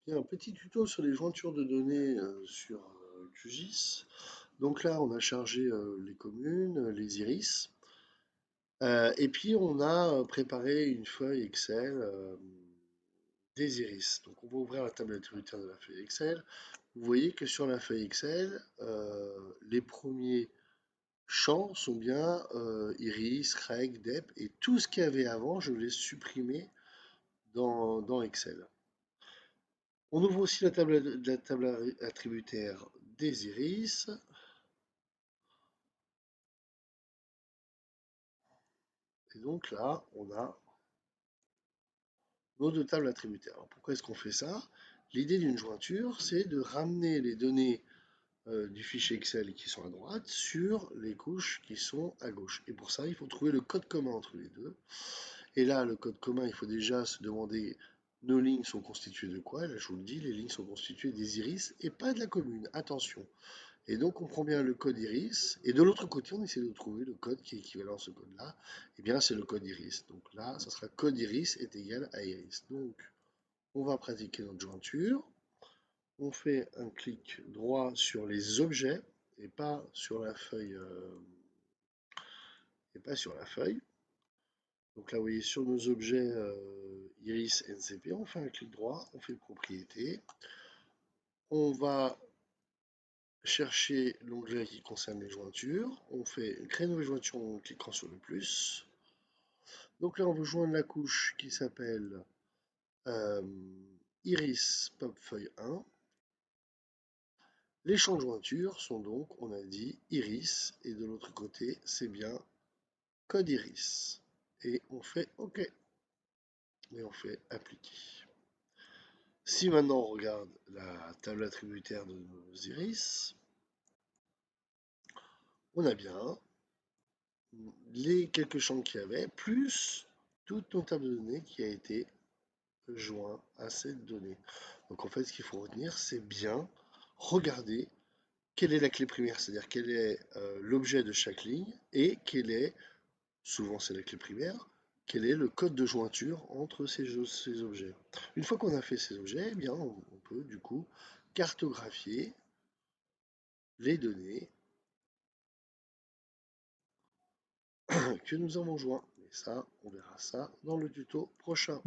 Il y a un petit tuto sur les jointures de données sur QGIS. Donc là, on a chargé les communes, les iris, et puis on a préparé une feuille Excel des iris. Donc on va ouvrir la table attributaire de la feuille Excel. Vous voyez que sur la feuille Excel, les premiers champs sont bien iris, reg, dep, et tout ce qu'il y avait avant, je l'ai supprimé dans Excel. On ouvre aussi la table attributaire des iris. Et donc là, on a nos deux tables attributaires. Alors pourquoi est-ce qu'on fait ça? L'idée d'une jointure, c'est de ramener les données du fichier Excel qui sont à droite sur les couches qui sont à gauche. Et pour ça, il faut trouver le code commun entre les deux. Et là, le code commun, il faut déjà se demander nos lignes sont constituées de quoi? Et là, je vous le dis, les lignes sont constituées des iris et pas de la commune. Attention. Et donc, on prend bien le code iris, et de l'autre côté, on essaie de trouver le code qui est équivalent à ce code-là. Et bien, c'est le code iris. Donc là, ça sera code iris est égal à iris. Donc, on va pratiquer notre jointure. On fait un clic droit sur les objets, et pas sur la feuille. Et pas sur la feuille. Donc là, vous voyez, sur nos objets iris NCP, on fait un clic droit, on fait propriété. On va chercher l'onglet qui concerne les jointures. On fait créer une nouvelle jointure en cliquant sur le plus. Donc là, on veut joindre la couche qui s'appelle euh, Iris Pop Feuille 1. Les champs de jointure sont donc, on a dit, Iris. Et de l'autre côté, c'est bien code Iris. Et on fait OK. Et on fait appliquer. Si maintenant on regarde la table attributaire de nos iris, on a bien les quelques champs qu'il y avait, plus toute notre table de données qui a été joint à cette donnée. Donc en fait, ce qu'il faut retenir, c'est bien regarder quelle est la clé primaire, c'est-à-dire quel est l'objet de chaque ligne et quel est, souvent c'est la clé primaire, quel est le code de jointure entre ces objets. Une fois qu'on a fait ces objets, eh bien, on peut du coup cartographier les données que nous avons joints. Et ça, on verra ça dans le tuto prochain.